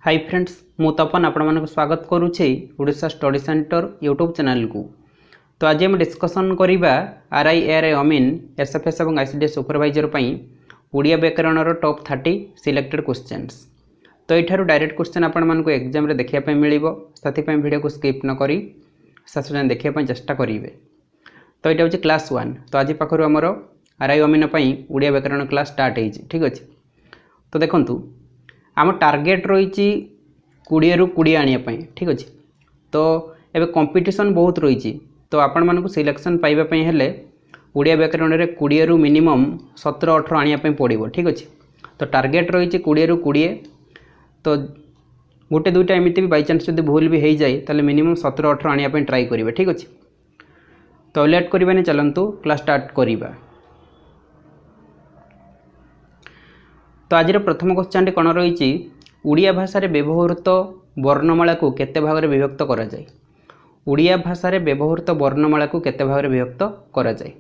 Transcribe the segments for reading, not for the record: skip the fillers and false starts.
Hi friends मु तपन आपण स्वागत करुचे Odisha study centre YouTube channel को। तो आज हम डिस्कसन करिबा आरआई एआरआई अमीन एसएफएस और आईसीडीएस सुपरवाइजर पई ओडिया व्याकरण रो टॉप 30 सिलेक्टेड क्वेश्चंस। तो यठारु डायरेक्ट क्वेश्चन आपण मानको एग्जाम रे देखिया पई मिलिबो, साथी पई वीडियो को स्किप न करी शेष जान देखिया पई चेष्टा करिवे। तो एटा होची क्लास 1। तो आज पाखरु हमरो आरआई अमीन पई ओडिया व्याकरण क्लास स्टार्ट हेछि, ठीक अछि। तो देखंतु आम टार्गेट रही 20 ରୁ 20 आने, ठीक अच्छे। तो एबे कंपटीशन बहुत रही, तो आपण मानक सिलेक्शन पाइबापी हेले ओडिया व्याकरण में 20 ରୁ मिनिमम 17-18 आने पड़ो, ठीक अच्छे। तो टार्गेट रही 20 ରୁ 20। तो गोटे दुईटा एमती भी बाईचान्स जब भूल भी हो जाए तो मिनिमम 17-18 आने ट्राई करेंगे, ठीक अच्छे। तो लेट करवानी, चलतु क्लास स्टार्ट करवा। तो आज प्रथम क्वेश्चन कौन रही, ओडिया भाषा रे व्यवहृत वर्णमाला को केते भाग रे विभक्त करा जाय। ओडिया भाषा रे व्यवहृत वर्णमाला को केते भाग रे विभक्त करा जाय।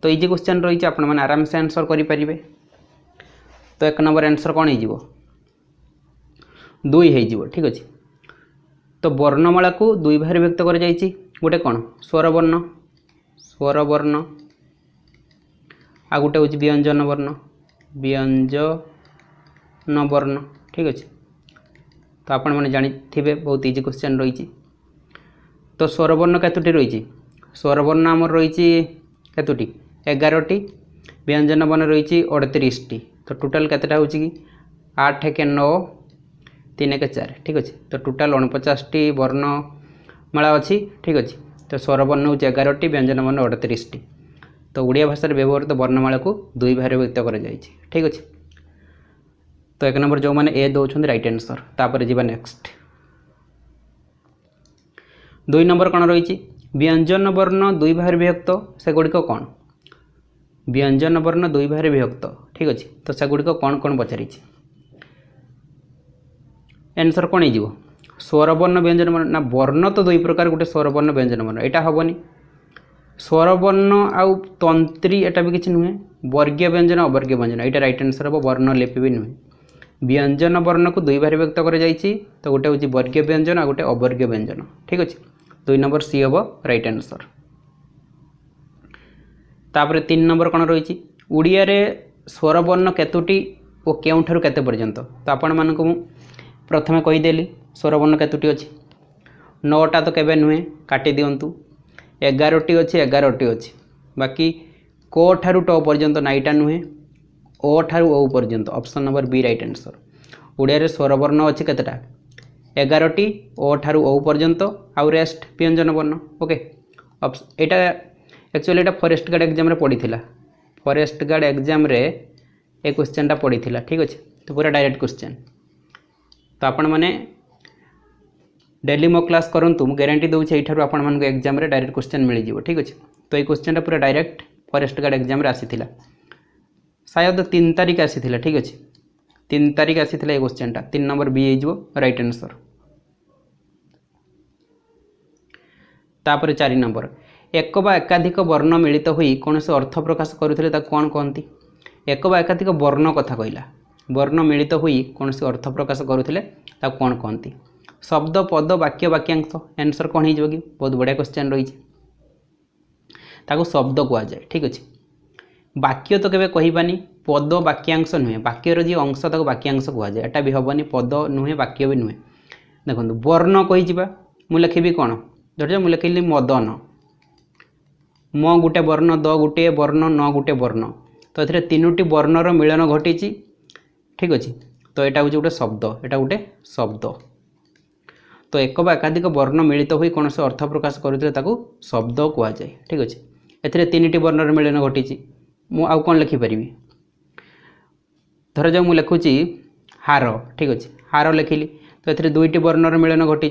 तो इजी क्वेश्चन रही, आपण माने आराम से आंसर करि परिबे। तो एक नंबर आंसर कौन हो, 2 हो, ठीक अच्छे। तो वर्णमाला को 2 भाग रे विभक्त करा जायछि। गोटे कौन स्वरवर्ण, स्वरवर्ण, आ गोटे होछि व्यंजन वर्ण, व्यंजन वर्ण, ठीक अच्छे। तो आपण मैंने जानी थे, बहुत इजी क्वेश्चन रही। तो स्वरवर्ण कतोटी रही, स्वरवर्ण आमर रही कतोटी 11टी, व्यंजन वर्ण रही 38टी। तो टोटाल केतेटा होची कि 8 के 9 3 के 4, ठीक अच्छे। तो टोटाल 49टी वर्णमाला अच्छी, ठीक अच्छे। तो स्वरवर्ण हूँ 11टी, व्यंजन वर्ण 38टी। तो ओडिया भाषा व्यवहृत वर्णमाला को 2 भाग विभक्त कर, ठीक अच्छे। तो एक नंबर जो मैंने ए दौरान राइट आंसर। तापर जीवा नेक्स्ट। 2 नंबर कौन रही, व्यंजन वर्ण 2 भाग विभक्त, से गुड़िक कौन, व्यंजन वर्ण 2 भाग विभक्त, ठीक अच्छे। तो से गुड़िक कौन कौन पचारि, आंसर कौन हो, स्वरवर्ण व्यंजन वर्ण ना। वर्ण तो 2 प्रकार, गोटे स्वरवर्ण व्यंजन वर्ण, यहाँ हेनी। स्वरवर्ण आउ तंत्री एटा भी किसी नुहे। वर्गीय व्यंजन अवर्गीय व्यंजन, यहाँ राइट आंसर हम। वर्ण लिपि भी नुहे। व्यंजन वर्ण को 2 भाग व्यक्त कर, तो गोटे हूँ वर्गीय व्यंजन आ गोटे अवर्गीय व्यंजन, ठीक अच्छे। 2 नंबर सी हम राइट आंसर। तापर 3 नंबर कौन रही, ओडिया रे स्वरवर्ण केतोटी और केउठारु केते पर्यंत। तो आपण मानक प्रथमे कहीदेली स्वरवर्ण केतोटी अच्छी, 9टा तो केबे नुहे, काटी दिंतु। 11टी अच्छी, 11टी अच्छी। बाकी क ठारू ट पर्यंत नाइटा नुहे, ओ ठारू ओ पर्यंत। Option number B right answer. Odia रे स्वरवर्ण अच्छी केतेटा 11टी, ओ ठारू ओ पर्यंत, आउ रेस्ट व्यंजन वर्ण, ओके। एटा एक्चुअली एटा फॉरेस्ट गार्ड एग्जाम रे पड़ी थिला, फॉरेस्ट गार्ड एग्जाम रे ए क्वेश्चनटा पड़ी थिला, ठीक अच्छे। तो पूरा डायरेक्ट क्वेश्चन। तो आपण माने डेली मो क्लास करंतु, मु गारंटी दूचे एठारु आपण मानक एग्जाम रे डायरेक्ट क्वेश्चन मिल जिवो, ठीक अच्छे। तो ये क्वेश्चनटा पूरा डायरेक्ट फॉरेस्ट गार्ड एग्जाम रे आसीथिला, शायद 3 तारीख आसीथिला, ठीक अच्छे। 3 तारीख आसीथिला ये क्वेश्चनटा। 3 नंबर बी हो राइट आंसर। तापर 4 नंबर, एक बा एकाधिक वर्ण मिलित होई कोनसे अर्थ प्रकाश करुथिले ताको कोन कहंती। एक बा एकाधिक वर्ण कथा कहला, वर्ण मिलित होई कोनसे अर्थ प्रकाश करुथिले ताको कोन कहंती। शब्द, पद, वाक्य, वाक्यांश, आंसर कौन हो, बहुत बढ़िया क्वेश्चन रही। ताको शब्द कह जाए, ठीक अच्छे। वाक्य तो केबे कहबानी, पद वाक्यांश नुहे। वाक्यर जी अंश ताको वाक्यांश कह जाए, एटा भी हेनी, पद नुहे, वाक्य भी नुहे। देखो वर्ण कहीजा, मु लिखी कौन, धर मु लिखिली मदन, म गोटे वर्ण, द गोटे वर्ण, न गोटे वर्ण। तो ये 3टी वर्णर मिलन घटी, ठीक अच्छे। तो यहाँ हूँ गोटे शब्द, यहाँ गोटे शब्द। तो एक बा एकाधिक वर्ण मिलित होई कौन से अर्थ प्रकाश करुथिले ताको शब्द कह जाए, ठीक अच्छे। एथिरे 3टी वर्णर मिलन घटी, मु आउ कौन लिखिपारि। धर जाऊ मु लिखुची हार, ठीक अच्छे, हार लिखिली। तो ये 2टी वर्णर मिलन घटी,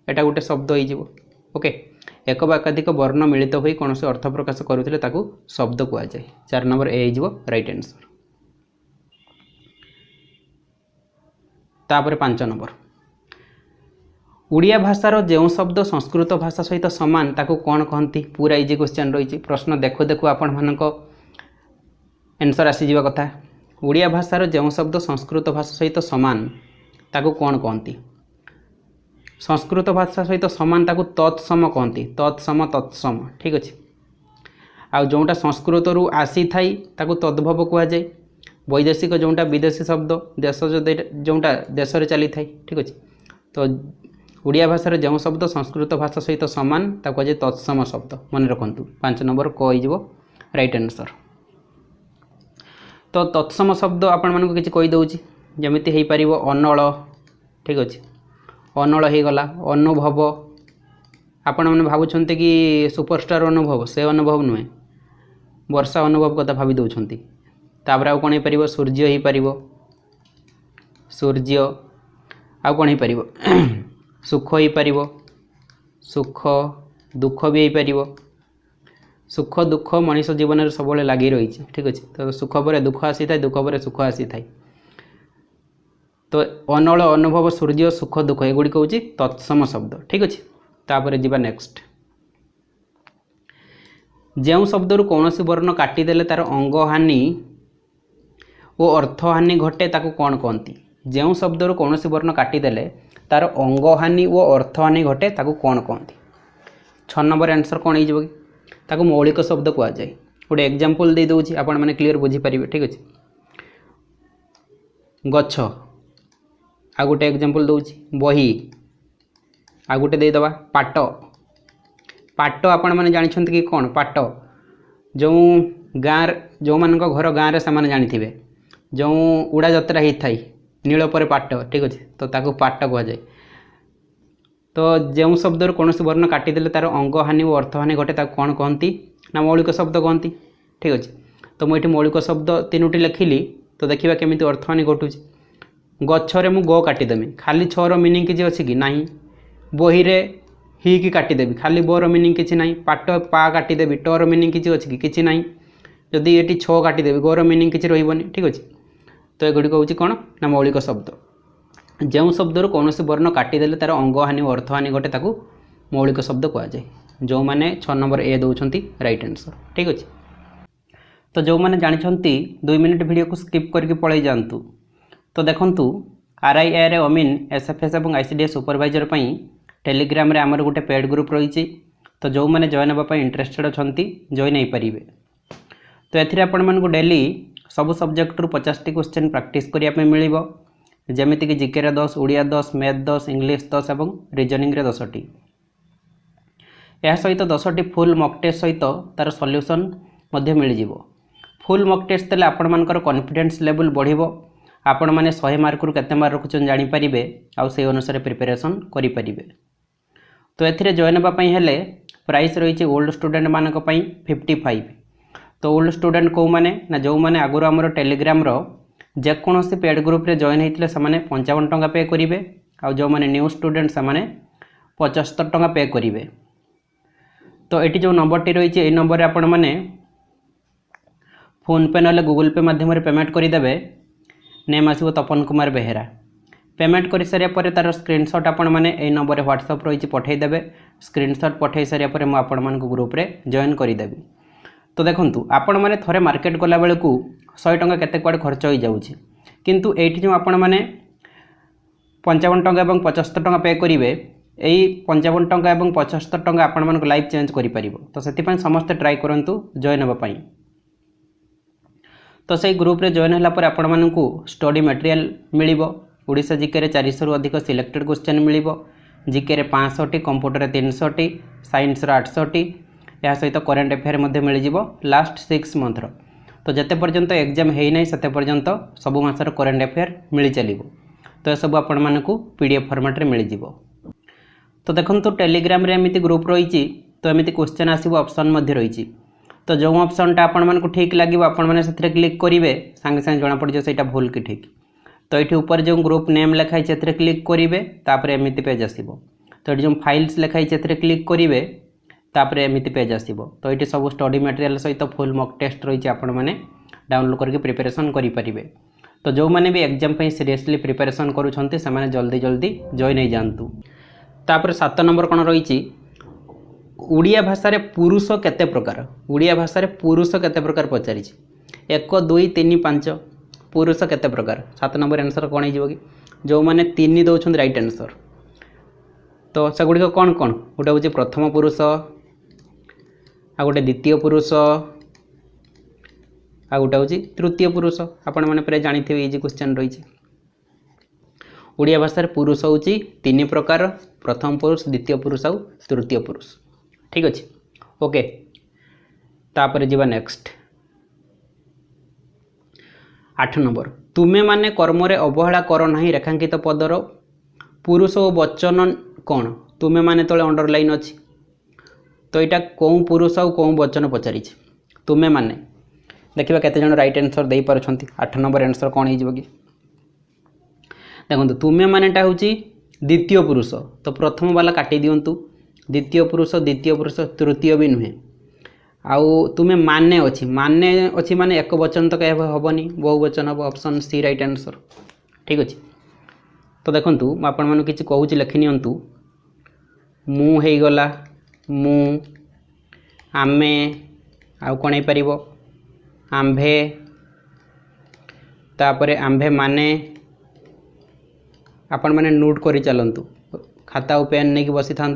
यहाँ गोटे शब्द हो, ओके। एक बा एकाधिक वर्ण मिलित होई कौन से अर्थ प्रकाश करुथिले ताको शब्द कह जाए। 4 नंबर ए हो राइट आंसर। तापर 5 नंबर, ओडिया भाषार जो शब्द संस्कृत भाषा सहित सामान ताको कौन कहती। पूरा इजी क्वेश्चन रही। प्रश्न देखु देखु आपण मानक आंसर आसीजा कथा। ओडिया भाषार जो शब्द संस्कृत भाषा सहित सामान ताकू कौन कहती संस्कृत भाषा सहित समान ताकू तत्सम कहती तत्सम तत्सम ठीक अच्छे आउ जोटा संस्कृत रु आसी थाई ताकू तद्भव कह जाए वैदेशिक जोटा विदेशी शब्द देश जोटा देश में चली थाई ठीक अच्छे तो ओडिया भाषा जो शब्द संस्कृत भाषा सहित समान ताकू कह तत्सम शब्द मन रखु 5 नंबर कहीजो राइट आंसर। तो तत्सम शब्द आपण मानक किसी कहीदे जमीती हो पार अनल ठीक अच्छे अनल हो गला अनुभव आपण मैंने भावुं कि सुपरस्टार अनुभव से अनुभव नुहे वर्षा अनुभव कथा भावी दौरान तापर आउ कौन हो पार सूर्य हो पार सूर्य आउ कौन हो पार सुख हो पार सुख दुख भी हो पार सुख दुख मनीष जीवन में सब लगी रही ठीक अच्छे तो सुख पर दुख आसी था दुख पर सुख आसी था तो अनल अनुभव सूर्य सुख दुख एगुड़िक हूँ तत्सम शब्द ठीक अच्छे तापर जीवा नेक्स्ट जो शब्द रु कौन वर्ण काटिदेले तार अंग हानि और अर्थ हानि घटे ताकू कौन कहती जो शब्द रु कौन वर्ण काटिदेले तार अंग हानि और अर्थ हानि घटे ताकू कौन कहती 6 नंबर आंसर कौन हो ताकू मौलिक शब्द कह जाए गोटे एग्जांपल दे दूची आपण माने क्लियर बुझी पारिबे ठीक अच्छे गछ आ गोटे एग्जांपल दूची बही आ गोटे दे दबा पाट पाट आपण माने जानिछंत कि कौन पाट जो गाँव जो मान घर गाँव से जानी जो उड़ा यात्रा होता है नील पर पाट ठीक अच्छे तो ताकू पाट कह जाए तो जो शब्द कौन वर्ण काटिदेले तार अंग हानि और अर्थ हानि घटे ताकू कौन कहती ना मौलिक शब्द कहती ठीक अच्छे तो मुझे मौलिक शब्द 3टी लिखिली तो देखा केमी अर्थ हानि घटुची गच्छरे मु ग काटिदेमी खाली 6 मीनिंग किसी अच्छी कि नहीं बही रे ही कि काटिदेवी खाली बोर मीनिंग किसी ना पाट पा काटिदेवी टोर मीनिंग किसी अच्छी कि ना जदि ये 6 काटिदेवी गोर मीनिंग किसी रही ठीक अच्छे तो एगुड़िक हूँ कौन ना मौलिक शब्द जो शब्द कौन वर्ण काटिदेले तार अंग हानि और अर्थ हानि घटे ताकू मौलिक शब्द कह जाए जो मैंने 6 नंबर ए दौरान राइट आंसर ठीक अच्छे तो जो मैंने जानते 2 मिनिट वीडियो को स्किप करके पलि जातु तो देखूँ RIR अमीन SFS और ICDS सुपरवाइजर टेलीग्राम रे आमर गोटे पेड ग्रुप रही तो जो मैंने जॉइन होगा इंटरेस्टेड अच्छा जॉइन हो पारे तो एथिरे आपण मानकु डेली सब सब्जेक्ट रु 50टी क्वेश्चन प्रैक्टिस करने मिल जमीती कि जीके 10 ओडिया 10 मैथ 10 इंग्लिश 10 और रीजनिंग 10टी यह सहित 10टी फुल मॉक टेस्ट सहित तार सॉल्यूशन मिल जाव फुल मॉक टेस्ट देले आपण मानकर कॉन्फिडेंस लेवल बढ़िबो आपण माने 100 मार्क रु केते मार्क रखुछन जानि परिबे आ से अनुसार प्रिपरेशन करि परिबे तो एथिरे जॉइन होबा पई हेले प्राइस रही ओल्ड स्टूडेंट मानक पई 55 तो ओल्ड स्टूडेंट को माने ना जो माने आगुर हमर टेलीग्राम रो जेकोसी पेड ग्रुप रे जॉइन होते से 55 टंका पे करेंगे आ जो मैंने न्यू स्टूडेंट से 75 टंका पे करेंगे तो ये जो नंबर टी रही है नंबर आपण मैंने फोन पे ना गूगल पे माध्यम पेमेंट करदे नेम आसो तपन कुमार बेहेरा पेमेंट कर सारे तार स्क्रीनशॉट आपण मैंने यही नंबर व्हाट्सअप रही पठेदेवे स्क्रीनशॉट पठे सारे मुझे ग्रुप रे जॉइन करदेवी तो देखूँ आपण मैंने थोड़े मार्केट गला बेलू 100 टंका केते कुआडे खर्च हो जाऊँगी किंतु एठी जो आपण मैंने 55 टंका और 75 टंका पे करेंगे यही 55 टंका और 75 टंका आपण मानक लाइफ चेंज कर तो से समस्ते ट्राई करूँ जॉइन होगापाई तो से ग्रुप रे जॉइन होगापर आपण मानक स्टडी मटेरियल मिल ओडिशा जीके रे 400 रु अधिक सिलेक्टेड क्वेश्चन मिल जीके रे 500टी कंप्यूटर रे 300टी साइंस रे 800टी या सहित करेन्ट अफेयर मिल लास्ट 6 मंथ तो जिते पर्यंत एग्जाम है ना से पर्यंत सब मासर करेन्ट अफेयर मिल चलो तो यह सब आपण मानक PDF फॉर्मेट रे मिल जाव तो देखो तो टेलीग्राम रे एमती ग्रुप रही तो एमती क्वेश्चन आसो ऑप्शन रही तो जो ऑप्शनटा आपण मानक ठीक लगे आपण मैंने से क्लिक करेंगे सांगे सांगे जना पड़ जाए भूल कि ठीक तो ये ऊपर जो ग्रुप नेम लिखाई से क्लिक करेंगे तापर एमती पेज आसो तो ये जो फाइल्स लिखाई से क्लिक करेंगे तापर एमती पेज आसो तो ये सब स्टडी मटेरियल सहित फुल मॉक टेस्ट रही आपण मैंने डाउनलोड करके प्रिपरेशन करेंगे तो जो मैंने भी एग्जाम सीरियसली प्रिपरेशन करुँच से जल्दी जल्दी जॉइन हो जातु तापर 7 नंबर कौन रही ओडिया भाषा रे पुरुष केते प्रकार ओडिया भाषा रे पुरुष केते प्रकार पचारि 1 2 3 5 पुरुष केते प्रकार 7 नंबर आंसर कौन हो जो मैंने 3 दौरान राइट आंसर तो सेगुड़िक कौन कौन गोटे हूँ प्रथम पुरुष आ गोटे द्वितीय पुरुष आ गोटे हूँ तृतीय पुरुष आपण मैंने प्राय जानी इजी क्वेश्चन रही ओडिया भाषा पुरुष हूँ 3 प्रकार प्रथम पुरुष द्वितीय पुरुष आउ तृतीय पुरुष ठीक अच्छे ओके तापर जीवा नेक्स्ट 8 नंबर तुमे माने कर्म रे अवहेला कर नहीं रेखांकित पदर पुरुष और वचन कौन तुमे माने तले अंडरलाइन अच्छी तो यहाँ कौन पुरुष और कौन वचन पचारि तुमे माने देखिए केते जन राइट आंसर दे पारछंती 8 नंबर आंसर कौन हो कि देखो तुमे मानेटा हूँ द्वितीय पुरुष तो प्रथम वाला काटी दिंतु द्वितीय पुरुष तृतीय भी नुहे आउ तुमे माने अच्छी माने एक वचन तो कह हेनी बहुवचन हम ऑप्शन सी राइट आंसर ठीक अच्छे तो देखूँ मुझे किसी कहूँ लिखि नियंतु मु हो गला मु आमे आउ कौन हो पार आंभे तापरे आंभे माने आपण मैंने नोट कर चलतु खाता और पेन नहीं बसी था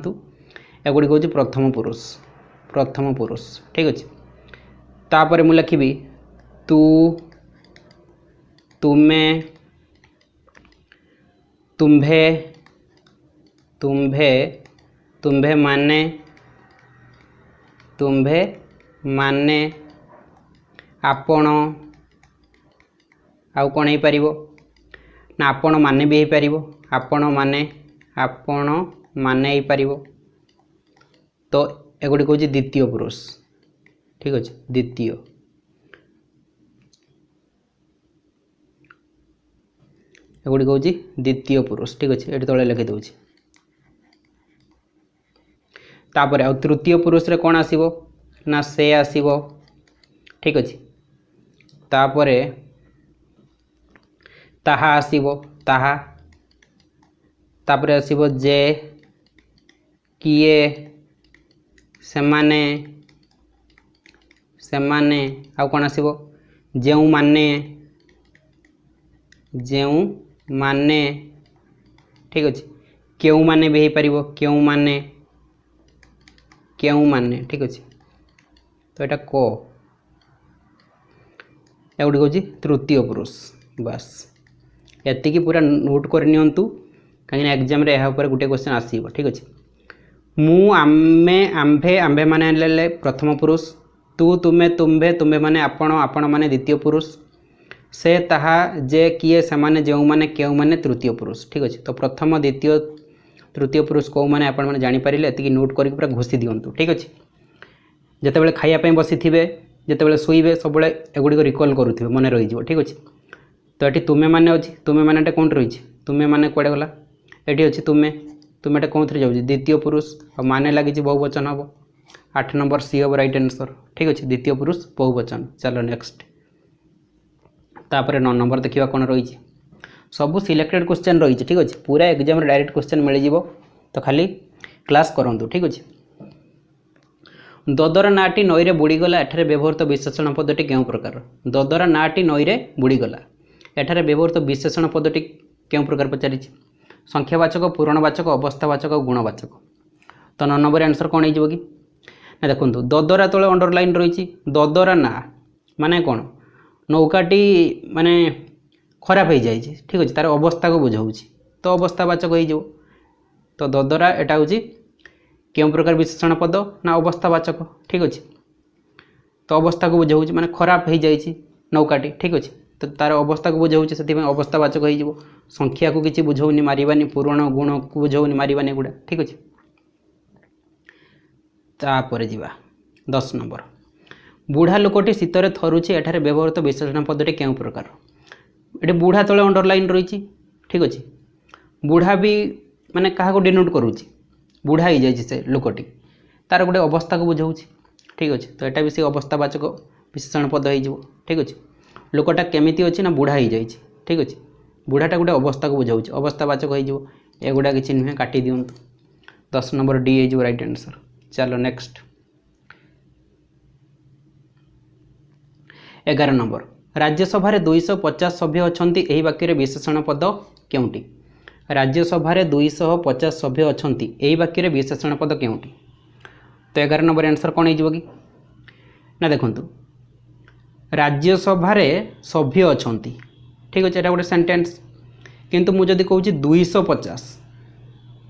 एगुड़ी हूँ प्रथम पुरुष ठीक अच्छे तापर मु लिखी तू तुमे तुम्भे तुम्भे तुम्भे माने आपण आउ कौन हो पार ना आपण माने भी हो पार आपण माने हो पार तो एगुड़ी हूँ द्वितीय पुरुष ठीक अच्छे द्वितीय एगुड़ी हूँ द्वितीय पुरुष ठीक अच्छे ये तले लिखि दूँ तापर आ तृतीय पुरुष रे कौन आसीबो ना से आसीबो ठीक अच्छे तापर ताहा आसीबो ताहा तापर आसीबो जे किए सेमाने सेमाने आउ कौन आसीबो जेउ माने ठीक अच्छे केउ माने भी हो पारिबो केउ माने ठीक अच्छे तो यहाँ को एगुड़ी हूँ तृतीय पुरुष बस एतिकी पूरा नोट कर नियंतु कहीं एग्जाम रे यहाँ गोटे क्वेश्चन आसीबो ठीक अच्छे मु आमे आंभे आंभे माने ले प्रथम पुरुष तू तुमे तुम्भे माने आपण माने द्वितीय पुरुष से ताहा जे किए सेमाने जेउ माने केउ माने तृतीय पुरुष ठीक अच्छे तो प्रथम द्वितीय तृतीय पुरुष कौ माने आपण माने जानि पारिले एतिकी नोट करके पूरा घोषि दियंतु ठीक अच्छे जेतेबेले खाइया पई बसी थिबे जेतेबेले सोइबे सबले एगुडी को रिकॉल करूथिबे मने रहि जिवो ठीक अच्छे तो एटी तुमे माने अछि तुमे मानेटा कोन रहि छि तुमे माने कोडे गला एटी अछि तुमेटा कौन थी जाऊँ द्वितीय पुरुष और माने लगी बहुवचन हम 8 नंबर सी हम राइट आंसर ठीक अच्छे द्वितीय पुरुष बहुवचन चलो नेक्स्ट तापर 9 नंबर देखा कौन रही सबू सिलेक्टेड क्वेश्चन रही ठीक अच्छे पूरा एग्जाम डायरेक्ट क्वेश्चन मिल जाव तो खाली क्लास करूँ ठीक अच्छे ददरा नाटी नईरे बुड़ीगला एठारे व्यवहृत विशेषण पदटी केउं प्रकार ददरा नाटी नईरे बुड़ीगला एठारे व्यवहृत विशेषण पदटी केउं प्रकार पचारि संख्यावाचक पूरणवाचक अवस्थावाचक और गुणवाचक तो 9 नंबर आंसर कौन हो कि ना देखो ददरा तले अंडरलाइन रही ददरा ना माने कौन नौकाटी माने खराब हो जाए ठीक अच्छे तार अवस्था को बुझाऊँ तो अवस्थावाचक हो तो ददरा एटा हूँ क्यों प्रकार विशेषण पद ना अवस्थावाचक ठीक अच्छे तो अवस्था को बुझाऊँ माने खराब हो जाए नौकाटी ठीक अच्छे तो तार अवस्था को बुझाऊँ से अवस्थावाचक हो संख्या को किसी बुझाऊनी मारिबानी पूर्ण गुण को बुझाऊनी मारिबानी गुड़ा ठीक अच्छे तापर जीवा 10 नंबर बुढ़ा लोकटी शीतरे थरुची एठारे व्यवहृत विशेषण पदटी केउं प्रकार ये बुढ़ा तले अंडरलाइन रही ठीक अच्छे बुढ़ा भी माने क्या डिनोट करुँच बुढ़ा हो जाए से लोकटी तार गोटे अवस्था को बुझाऊँ ठीक अच्छे तो यहाँ भी से अवस्थावाचक विशेषण पद हो ठीक अच्छे लोकटा केमिति अच्छी ना बुढ़ा हो जाए ठीक अच्छे बुढ़ाटा गोटे अवस्था को बुझाऊँ अवस्थावाचक हो एगुड़ा किसी नुहे काटी दिंतु 10 नंबर डी हो राइट आंसर चलो नेक्स्ट 11 नंबर राज्यसभा 250 सभ्य अच्छा यही वाक्य विशेषण पद केउंटी राज्यसभा 250 सभ्य अच्छा यही वाक्य विशेषण पद केउटी। तो 11 नंबर आंसर कौन हो कि ना देखूँ राज्यसभा सभ्य अच्छा ठीक अच्छे यहाँ गोटे सेंटेंस किंतु मुझे कहूँ 250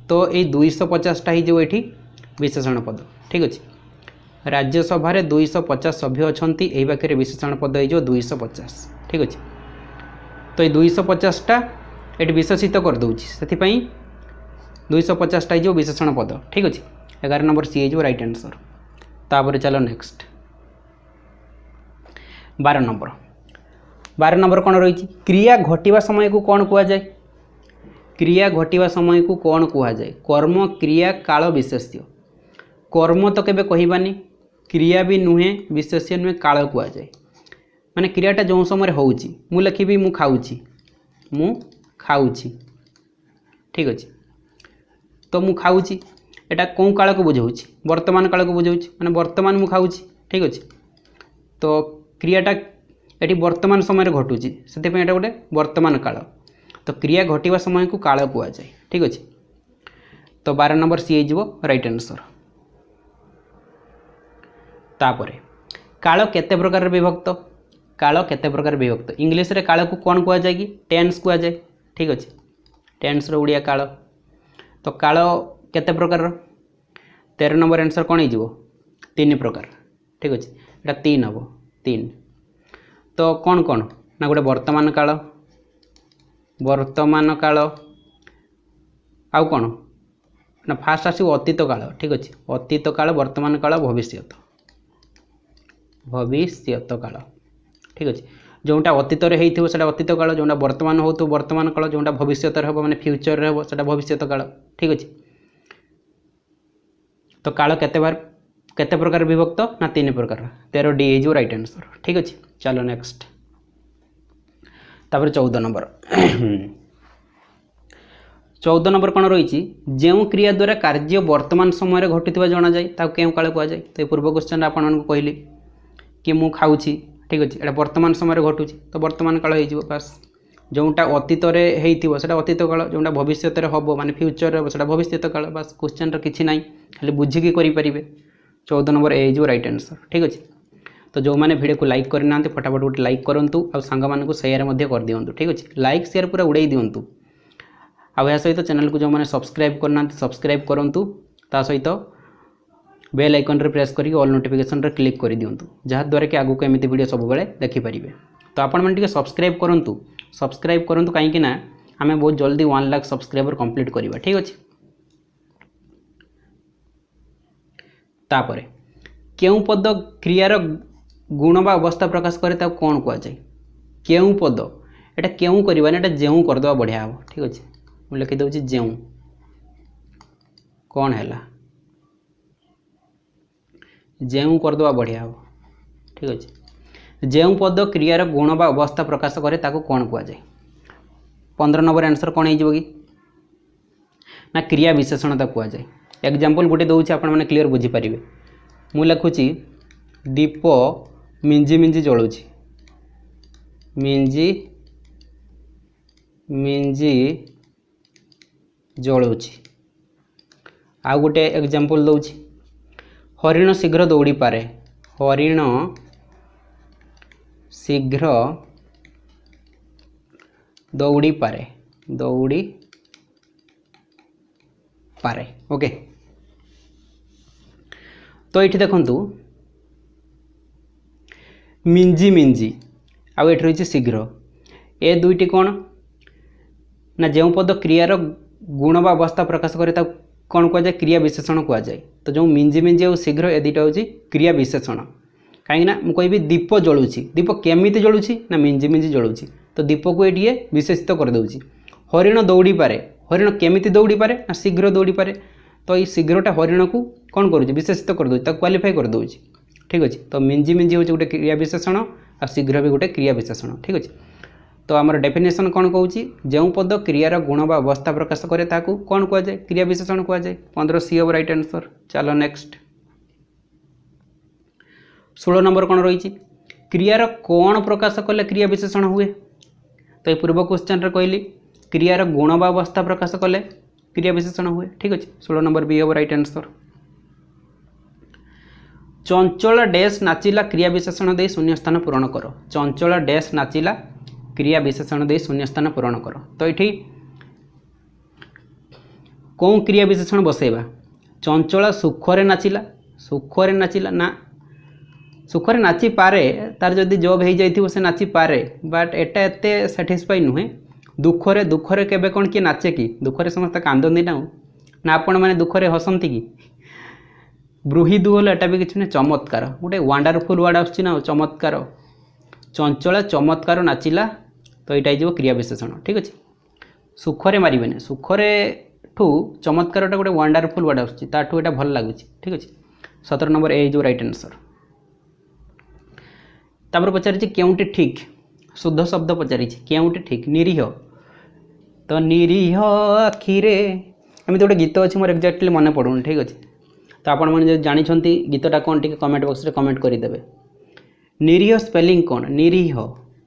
तो ये 250टा हो विशेषण पद ठीक अच्छे राज्यसभा 250 सभ्य अच्छा यही वाक्य विशेषण पद हो 250 ठीक अच्छे। तो ये 250टा ये विशेषित करदे से 250टा हो विशेषण पद ठीक अच्छे। 11 नंबर सी हो राइट आंसर। तापर चलो नेक्स्ट 12 नंबर कौन रही क्रिया घटिया समय को कौन कह जाए। क्रिया घटिया समय को कौन कह जाए। कर्म क्रिया काल विशेष्य। कर्म तो केबे कहबानी क्रिया भी नुहे विशेष्य नुहे काल कह जाए माने क्रियाटा जो समय होउची मु लिखी मु खाऊची ठीक अच्छे। तो मु खाऊची एटा कौन काल को बुझाऊँ वर्तमान काल को बुझाऊँ माने वर्तमान मु खाऊची ठीक अच्छे। तो क्रियाटा ये वर्तमान समय घटुची से गोटे वर्तमान काल। तो क्रिया घटिया समय को काल कह जाए ठीक अच्छे। तो 12 नंबर सी हो राइट आंसर। तापर काल केते प्रकार विभक्त। काल केते प्रकार विभक्त इंग्लिश रे काल को कौन कह जाए कि टेन्स कह जाए ठीक अच्छे। टेन्स रो उड़िया काल। तो काल केते प्रकार 13 नंबर आंसर कौन हो 3 प्रकार ठीक अच्छे। यहाँ 3 हम 3 तो कौन कौन ना गोटे वर्तमान काल आउ कौन ना फास्ट आसो अतीत काल ठीक अच्छे। अतीत काल वर्तमान काल भविष्यत काल ठीक अच्छे। जोटा अतीत होता अतीत काल जोटा वर्तमान हो तो वर्तमान काल जोटा भविष्य हम माने फ्यूचर हम से भविष्यत काल ठीक अच्छे। तो काल केते प्रकार विभक्त ना 3 प्रकार 13 डी हो राइट आंसर ठीक अच्छे। चलो नेक्स्ट तापर 14 नंबर 14 नंबर कौन रही जो क्रिया द्वारा कार्य वर्तमान समय घटुवा जना जाए क्यों काल कह जाए। तो पूर्व क्वेश्चन आपको कहली कि मु खाऊची ठीक अच्छे एटा वर्तमान समय घटुची तो वर्तमान काल हो बास। जोटा अतीत होता अतीत काल जोटा भविष्य हम माने फ्यूचर हम से भविष्यत काल बास। क्वेश्चन किसी ना खाली बुझिकी करेंगे। 14 नंबर ए हो राइट आंसर ठीक अच्छे। तो जो मैंने वीडियो को लाइक करना फटाफट गोटे लाइक करूँ और सांग मानू शेयर कर दिंतु ठीक अच्छे। लाइक शेयर पूरा उड़ाई दिंतु आ सहित चैनल को जो मैंने सब्सक्राइब करना सब्सक्राइब करूँ ता सहित बेल आइकन रे प्रेस करके ऑल नोटिफिकेशन रे क्लिक कर दिंतु जहाँद्वारा कि आगू एमती वीडियो सब बेले देखिपारे। तो आपण मैंने सब्सक्राइब करूँ कहीं आम बहुत जल्दी 1 लाख सब्सक्राइबर कंप्लीट करवा ठीक अच्छे। तापर केउं पद क्रियार गुण बा अवस्था प्रकाश करे कौन कह जाए। केउं पद एटा केउं करवानी एटा जेउ करदे बढ़िया हम ठीक अच्छे। मुझे लिखिदे जेउ कौन है जेउ करदे बढ़िया हम ठीक अच्छे। जेउ पद क्रियार गुण बा अवस्था प्रकाश करे कौन कह जाए। 15 नंबर आंसर कौन हो ना क्रिया विशेषण कह जाए। एग्जांपल गोटे दूसरी आपण मैंने क्लीयर बुझीपारे। मु लिखुची दीप मिंजी मिंजी जलुची मिंजी मिंजी जलुची। आउ गोटे एग्जांपल दूची हरिण शीघ्र दौड़ी पारे। हरिण शीघ्र दौड़ी पारे ओके। तो ये देखंतु मिंजी मिंजी आउ एठी रही शीघ्र ए दुईटी कौन ना जो पद क्रियार गुण बा अवस्था प्रकाश करे कौन कह जाए क्रिया विशेषण कह जाए। तो जो मिंजी मिंजी और शीघ्र ए दुईटा हूँ क्रिया विशेषण कहीं मुझे कहि दीप जलुची दीप केमिति जलुची ना मिंजी मिंजी जलुची तो दीप को ये विशेषित करदे। हरिण दौड़ी पारे हरिण केमिति दौड़ी पारे ना शीघ्र दौड़ी पारे तो ये शीघ्रटा हरिण को कौन करुँच विशेषित करदे क्वालिफाई करदे ठीक अच्छे। तो मिंजी मिंजी हूँ गोटे क्रिया विशेषण आ शीघ्र भी गोटे क्रिया विशेषण ठीक अच्छे। तो आमर डेफिनेशन कौन कहूँ जो पद क्रियार गुण बा अवस्था प्रकाश करे कौन कह जाए क्रिया विशेषण कह जाए। 15 सी हम राइट आंसर। चलो नेक्स्ट 16 नंबर कौन रही क्रियार कौन प्रकाश कले क्रिया विशेषण हुए। तो ये पूर्व क्वेश्चन रे कहली क्रियार गुण बा अवस्था प्रकाश कले क्रिया विशेषण हुए। ठीक अच्छे 16 नंबर बी हम राइट आंसर। चंचल डैश नाचिला क्रिया विशेषण दे शून्य स्थान पूरण कर। चंचल डैश नाचिला क्रिया विशेषण दे शून्य स्थान पूरण कर। तो ये कौन क्रिया विशेषण बसैबा। चंचल सुखरे नाचिला। सुखरे नाचिला ना सुखरे नाची पारे तार जदि जॉब हो जाइथिबो से नाची पारे बट एटा एते सैटिस्फाई नुहे। दुखरे दुखरे केबे कोन कि नाचे कि दुखरे समस्त कांदनी ना आपण माने दुखरे हसंती कि ब्रूहिदु होले एटा भी किछि ने चमत्कार गोटे वंडरफुल वर्ड आछी ना चमत्कार। चंचल चमत्कार नाचिला तो यहाँ हो क्रिया विशेषण। ठीक अच्छे सुखरे मारे सुखरे ठू चमत्कार गोटे वंडरफुल वर्ड आठू यहाँ भल लगुच। ठीक अच्छे 17 नंबर ए जो राइट आंसर। तापर पचारि केउटी ठीक शुद्ध शब्द पचारि केउटी ठीक निरीह। तो निरीह आखिरे एमती गोटे गीत अच्छे मोर एक्जाक्टली मन पड़ूनी। ठीक अच्छे तो आपण मैंने जानते गीतटा कौन टी कमेंट बॉक्स रे कमेंट करदेवे। निरीह स्पेलिंग कौन निरीह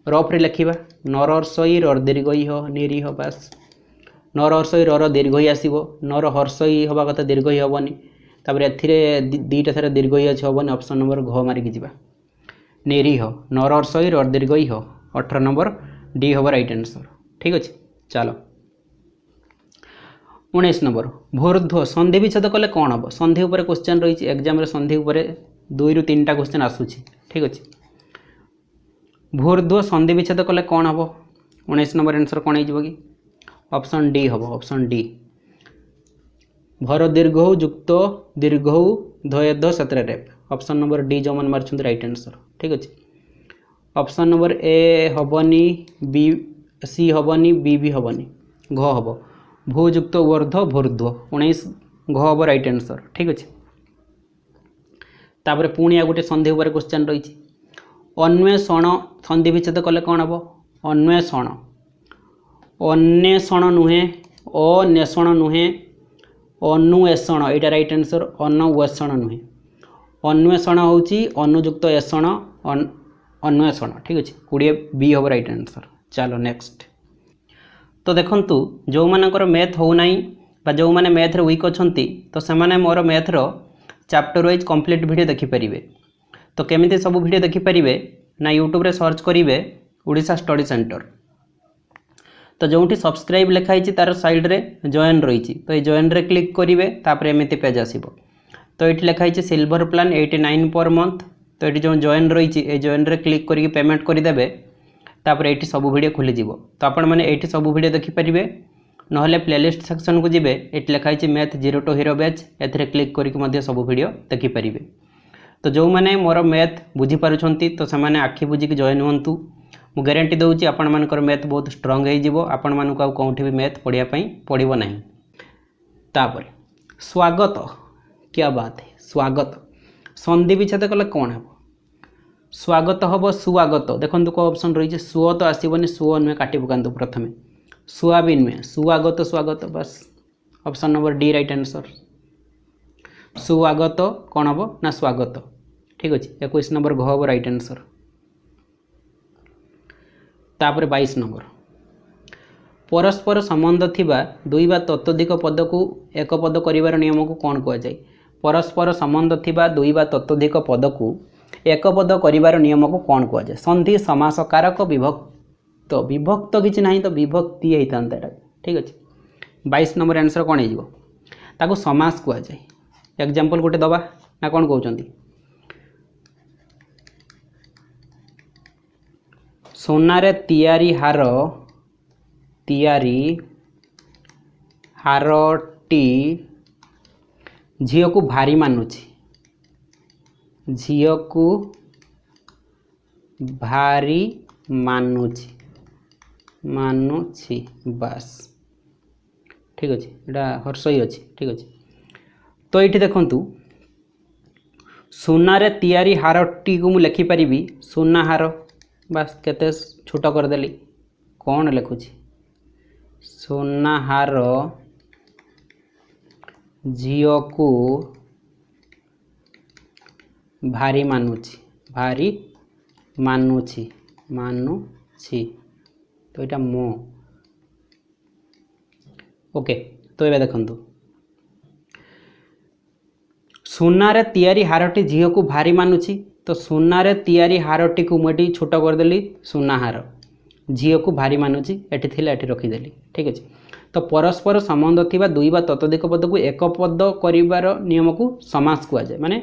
रफ्रे लिखा नर हर्षई रर दीर्घई ह निरीह बास नर हर्षई रर दीर्घई आसो नर हर्षई हवा कथा दीर्घई हेनी तापर दीटा सारा दीर्घई अच्छे हेनी ऑप्शन नंबर घ मारिकी जा निरीह नर हर्षई रर दीर्घई ह 18 नंबर डी हम राइट आंसर। ठीक अच्छे चलो 19 नंबर भूर्ध्व संधि विच्छेद कले कौन हम संधि उपर क्वेश्चन रही एग्जाम संधि उपर 2 ରୁ 3टा क्वेश्चन आसूची। ठीक अच्छे भूर्ध्व संधि विच्छेद कले कौन हम 19 नंबर आंसर कौन हो कि ऑप्शन डी हम ऑप्शन डी भर दीर्घ युक्त दीर्घ ध्वयध सत्र रेप ऑप्शन नंबर डी जो मन मार्च राइट आंसर। ठीक अच्छे ऑप्शन नंबर ए हेनी बी सी हेनी बी भी हेनी घ हम भूयुक्त ऊर्ध भूर्ध्व 19 घ हम राइट आंसर। ठीक अच्छे तापर पुणी आ गोटे संधि उपर क्वेश्चन रही अन्वेषण संधि विच्छेद कले कौन हम अन्वेषण अन्वेषण नुहे अन्वेषण नुहे अनुवेषण यहाँ राइट आंसर अन्वेषण नुहे अन्वेषण हूँ अनुयुक्त एषण अन्वेषण। ठीक अच्छे 20 बी हम राइट आंसर। चलो नेक्स्ट तो देखंतु जो मानकर मैथ हो नाही बा जो माने मैथ रे वीक अछंती तो से माने मोर मैथ रो चैप्टर वाइज कंप्लीट वीडियो देखि परिबे। तो केमिति सब वीडियो देखि परिबे ना यूट्यूब रे सर्च करिवे ओडिशा स्टडी सेंटर तो जोठी सब्सक्राइब लिखाई तार साइड रे जॉइन रही तो ये जॉइन रे क्लिक करेंगे तापर एमती पेज आसो तो ये लिखाई सिल्वर प्लान 89 पर मंथ तो ये जो जॉइन रही ये जॉइन रे क्लिक करके पेमेंट करदे तापर ये सब वीडियो खोलीज तो आपण मैंने ये सब वीडियो देखिपारे ना प्लेलिस्ट सेक्शन को जी ये लिखाई math 0 to hero batch A click करके सब वीडियो देखिपारे। तो जो मैंने मोर मैथ बुझीपारुंट तो से आखि बुझिकी जॉइन हूँ मु गारंटी दूसरी आपण मानकर मैथ बहुत स्ट्रंग हो आपण मानक आउ कौटी भी मैथ पढ़ाई पड़ो ना। तापर स्वागत क्या बात है स्वागत संधि विच्छेद कले कौन हम स्वागत हम सुआगत देखो कौ ऑप्शन रही है सुओ तो आसबनी सुओ नुहे काटी पकातु प्रथम सुआ भी नुहे सुआगत स्वागत बस option number D right answer सुआगत कौन हम ना स्वागत। ठीक अच्छे 21 नंबर घ हम राइट आंसर। तापर 22 नंबर परस्पर संबंध थिबा दुई बा ततोधिक पद को एक पद करिवार नियम को कौन कह जाए परस्पर संबंध थिबा दुई बा ततोधिक पद को एक पद करिवार नियम को कौन कह जाए संधि समास कारक विभक्त विभक्त किसी ना तो विभक्ति होता। ठीक अच्छे 22 नंबर आंसर कौन हो समास कह जाए एग्जांपल गोटे दबा ना कौन कहते सोनारे तियारी हारटी झील को भारी मानुची झील को भारी मानुची बास। ठीक अच्छे यहाँ हर्षई अच्छे। ठीक अच्छे तो ये देखंतु सोनारे तियारी हारटी को मुझे लिखिपारि सोना हार बास केते छोट करदेली कौन लिखुची सोना हार झील को भारी मानुची तो यहाँ मो ओके तो ये देखंतु सुनारे तैयारी हारटी झील को भारी मानुची तो सुनारे तैयारी हारटी को मुझे छोट करदेली सुना हार झील को भारी मानुची एटी थिले एटी रखीदेली ठीक अच्छे। तो परस्पर संबंध थिबा दुई बा ततोधिक पद को एक पद करिवार नियम को समास कुआ जाए माने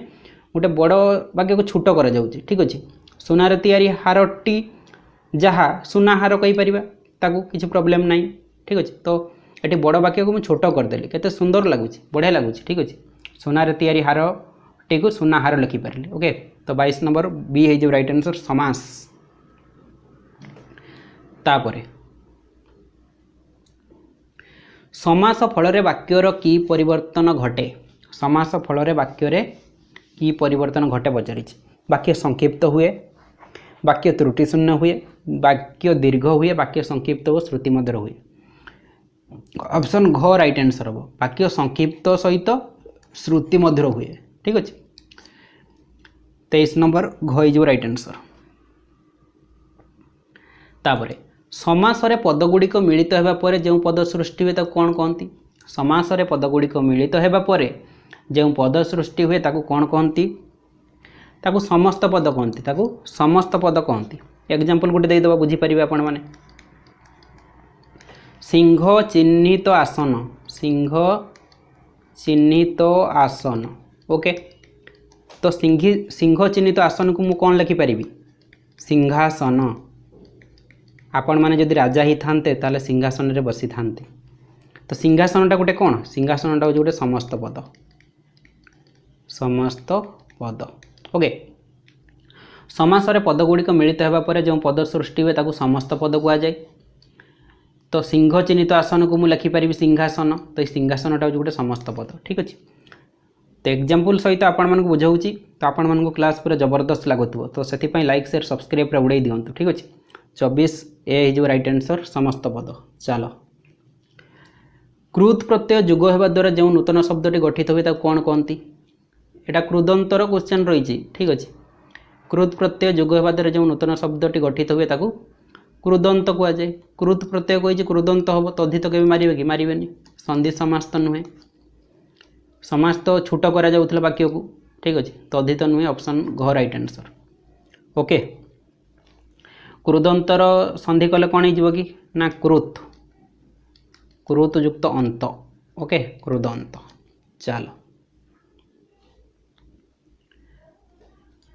गोटे बड़ वाक्य को छोट करा जाउची ठीक अच्छे। सुनारे तैयारी हारटी जहा सुना हार कहि परिबा ताकू किछि प्रॉब्लम नाही ठीक अच्छे। तो ये बड़ वाक्य को मुझे छोट करदेली केते सुंदर लगुच बढ़िया लगुच ठीक अच्छे। सुनारे तैयारी हार टी को सुना हार लिखिपारे ओके। तो 22 नंबर बी है जो राइट आंसर समास। तापरे समास फल वाक्यर की परिवर्तन घटे समास फल वाक्य की परिवर्तन घटे पचारि वाक्य संक्षिप्त हुए वाक्य त्रुटि शून्य हुए वाक्य दीर्घ हुए वाक्य संक्षिप्त और श्रुति मध्य हुए। ऑप्शन घ राइट आंसर हम वाक्य संक्षिप्त सहित श्रुति मधुर हुए ठीक अच्छे। 23 नंबर घ जो राइट आंसर। तापरे समास रे पदगुड़िक मिलित होगा पर जो पद सृष्टि हुए ताको कौन कहती समास रे पदगुड़िक मिलित होगा पर जो पद सृष्टि हुए ताको कौन कहती ताको समस्त पद कहती ताको समस्त पद कहती। एग्जांपल गोटे देदेबा बुझीपारे आपण मैंने सिंह चिन्हित आसन सिंह चिन्हित आसन ओके। तो सिंह चिन्हित आसन को मु कौन लिखिपारि सिंहासन आपण मैंने जदि राजा ही थांते ताले सिंहासन रे बसी थांते। तो सिंहासनटा गोटे कौन सिंहासनटा हो गोटे समस्त पद ओके। समास रे पदगुड़िक मिलित होगा पर जो पद सृष्टि हुए ताको समस्त पद कह जाए। तो सिंह चिन्हित आसन को मुझे लिखिपारि सिंहासन तो सिंहासनटा हो गोटे समस्त पद ठीक अच्छे। तो एग्जांपल सहित आपण मानक बुझाऊँगी तो आपण मानक क्लास पूरा जबरदस्त लगुव तो से लाइक शेयर सब्सक्राइब उड़ाई दिंतु ठीक अच्छे। 24 ए जो राइट आंसर समस्त पद। चलो कृत प्रत्यय जुग होगा द्वारा जो नूतन शब्दटी गठित हुए कौन कहती यहाँ कृदंतर क्वेश्चन रही ठीक अच्छे। कृत प्रत्यय जुग होगा द्वारा जो नूतन शब्दटी गठित हुए कृदंत कह जाए। कृत प्रत्यय कही कृदंत हम तद्धित के मारे कि मारे संधि समास तो नुहे समास तो छोट करा जाउथला वाक्य को ठीक अच्छे तद्धित नुहे ऑप्शन घ राइट आंसर ओके। कृदंतर संधि कले कौन हो कि ना कृत कृत युक्त अंत ओके कृदंत। चलो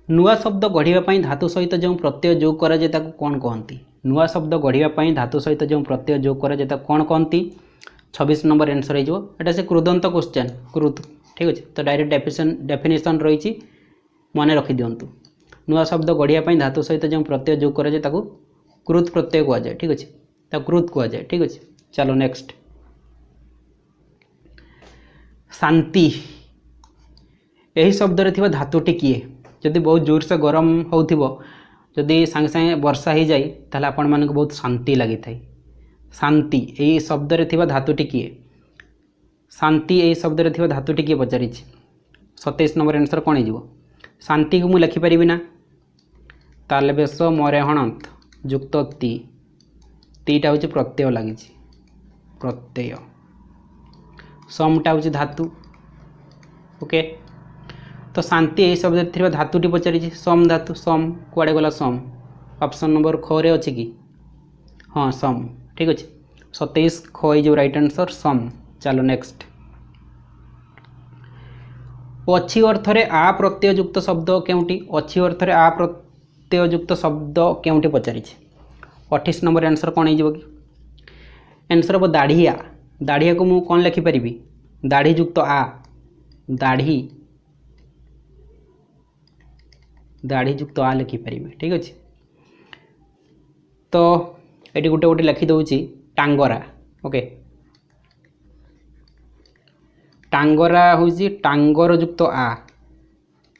नुआ शब्द गढ़ापी धातु सहित जो प्रत्यय जोग करा जाए ताको कौन कहती नुआ शब्द गढ़ापी धातु सहित जो प्रत्यय जोग करा जाए ताको कौन कहती 26 नंबर आंसर होटा से कृदंत क्वेश्चन कृत ठीक अच्छे। तो डायरेक्ट डेफिनेशन रही मन रखी दिंतु नुआ शब्द गढ़ापी धातु सहित जो प्रत्यय जोग करा जाए ताको कृत प्रत्यय कह जाए ठीक अच्छे कृत कह जाए ठीक अच्छे। चलो नेक्स्ट शांति यही शब्द रे थिबा धातुटी किए जदि बहुत जोर से गरम होउथिबो जदि सांगे सांगे वर्षा हो जाए ताहले आपण मानक बहुत शांति लगी थाए। शांति यही शब्द रे थिबा धातुटी किए शांति यही शब्द रे थिबा धातुटी किए पचारि 27 नंबर आंसर कौन हो शांति को मुझे लिखिपारि ना ताले बेश मरे हणत युक्त तीटा हूँ प्रत्यय लगी प्रत्यय समटा हूँ धातु ओके। तो शांति यही शब्द थी धातुटी पचारि सम धातु सम कुआड़े गला सम ऑप्शन नंबर ख रे अच्छे कि हाँ सम ठीक अच्छे 27 ख जो राइट आंसर सम। चलो नेक्स्ट अच्छी अर्थ रे आ प्रत्यय युक्त शब्द केउटी अच्छी अर्थ रे आ प्रत्यय युक्त शब्द केउटी पचारि 28 नंबर आंसर कौन हो कि आंसर हम दाढ़िया दाढ़िया को मुझे कौन लिखिपारि दाढ़ी युक्त आ दाढ़ी दाढ़ी युक्त आ लिखिपारि ठीक अच्छे। तो ये गोटे गोटे लिखिदे टांगरा ओके टांगरा हूँ टांगर युक्त आ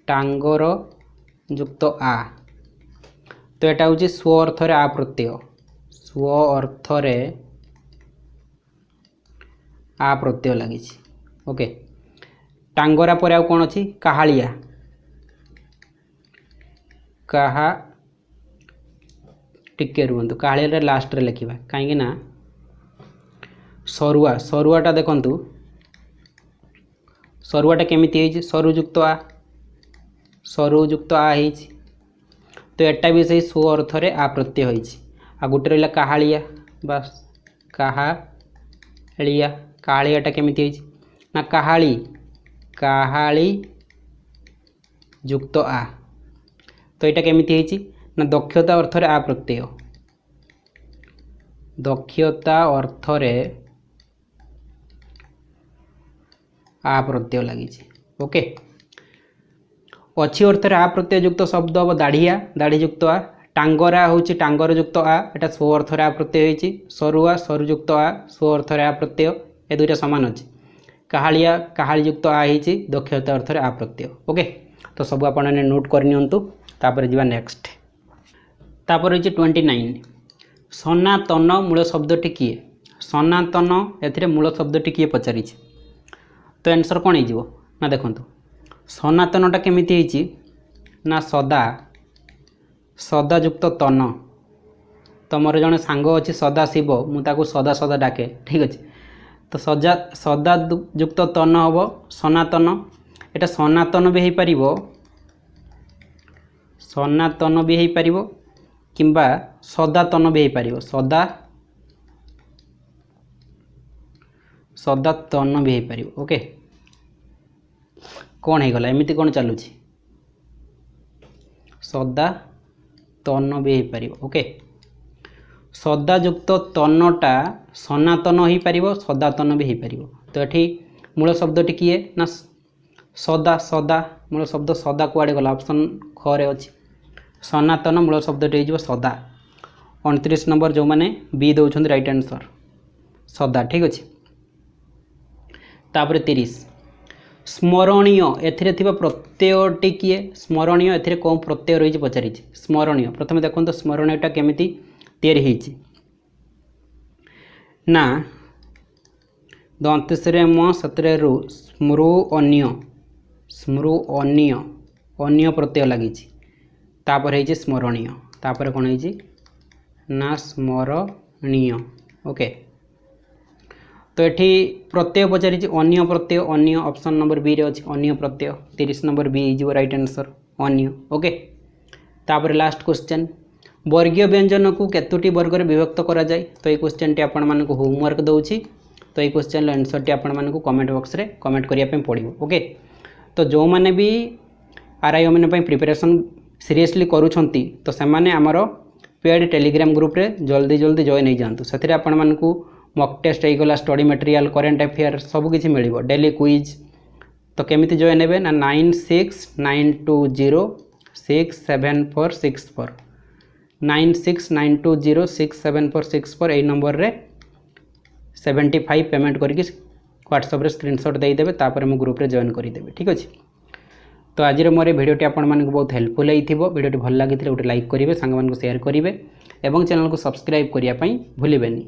टांगर युक्त आ तो यहाँ हूँ स्व अर्थ रे आ प्रत्यय स्व अर्थ रे आ प्रत्यय लगी ओके। टांगरा पर आउ कौन अच्छी काहालिया कहा टिके रुहतु काहालिया लास्ट रे लिखा कहीं सरुआ सरुआटा देखंतु सरुआटा केमिति होइछि सरुयुक्त आ सरुयुक्त आ होइछि तो एटा भी सही स्व अर्थ रे आ प्रत्यय होइछि आ गुटे रहला काहालिया बस काहालिया काहालियाटा केमिति होइछि ना काहाली काहाली युक्त आ तो यहाँ केमिति होइछि ना दक्षता अर्थ रे आ प्रत्यय दक्षता अर्थ रे आ प्रत्यय लगी ओके अच्छी अर्थ रे आ प्रत्यय युक्त शब्द हम दाढ़िया दाढ़ी युक्त आ टांगरा हूँ टांगर युक्त आ एटा स्व अर्थ रे आ प्रत्यय होइछि सरुआ सरुयुक्त आ स्व अर्थ रे आ प्रत्यय ए दुईटा सामान अच्छी काहालिया काहाली युक्त आ होइछि दक्षता अर्थ रे आ प्रत्यय ओके तो सब आप नोट करनियंतु तापर जीवा नेक्स्ट तापर होइछि 29 सनातन मूल शब्दटी किए सनातन एथिरे मूल शब्दटी किए पचारि तो आंसर कौन हो ना देखंतु सनातनटा केमिति होइछि ना सदा सदा युक्त तन तो मोर जने सांग अच्छी सदा शिव मुझे सदा सदा डाके ठीक अच्छे तो सजा सदा युक्त तन हम सनातन एटा सनातन भी हो पारिबो सनातन भी हो पारिबो किंबा सदातन भी हो पारिबो सदातन भी हो पारिबो ओके कौन हो गला एमिति कौन चलुछि सदातन भी हो पारिबो ओके सदायुक्त तनटा सनातन हो पारिबो सदातन भी हो पारिबो तो एठी मूल शब्दटी किए ना सदा सदा मूल शब्द सदा कुआड़े गला ऑप्शन ख रे अछि सनातन मूल शब्दटी हो सदा 29 नंबर जो मैंने बी दौरान राइट आंसर सदा ठीक अच्छे तापर 30 स्मरणीय एथिरे थिबा प्रत्ययटी किए स्मरणीय एथिरे कौन प्रत्यय रही पचारि स्मरणीय प्रथम देखो स्मरणीयटा केमिति तैयारी होइछि ना दंतेश्वरे म सतरे रु स्मृ अन्य प्रत्यय लगी तापर है स्मरणीय तापर कौन है ना स्मरणीय ओके तो ये प्रत्यय पचारि अन्य प्रत्यय अन्य ऑप्शन नंबर बी रे अछि अन्य प्रत्यय 30 नंबर बी हो राइट आंसर अन्य ओके तापर लास्ट क्वेश्चन वर्गीय व्यंजन को केतोटी वर्ग रे विभक्त करा जाय तो ये क्वेश्चन टी आपण मानक होमवर्क दउछि तो ये क्वेश्चन आंसर टी आपण मानक कमेंट बॉक्स रे कमेंट करिया पे पड़िबो ओके तो जो माने भी आरआई ओमेन पे प्रिपरेशन सीरियसली करूछंती तो से माने हमर पेड टेलीग्राम ग्रुप रे जल्दी जल्दी जॉइन हो जांतु सेथिरे आपण मानक मॉक टेस्ट हो गला स्टडी मटेरियल करंट अफेयर सब किछि मिलिबो डेली क्विज तो केमिति जॉइन हेबे ना 9692067464 9692067464 ए नंबर रे 75 पेमेंट करके व्हाट्सएप रे स्क्रीनशॉट दे देबे तापर मो ग्रुप रे जॉइन करि देबे ठीक अछि तो आज मोर भिडियोटी आपण मानक बहुत हेल्पफुल होइथिबो भिडियोटी भल लागिथिले गोटे लाइक करिवे सांग मानक शेयर करिवे एवं चैनल को सब्सक्राइब करिया पई भूलिबेनी।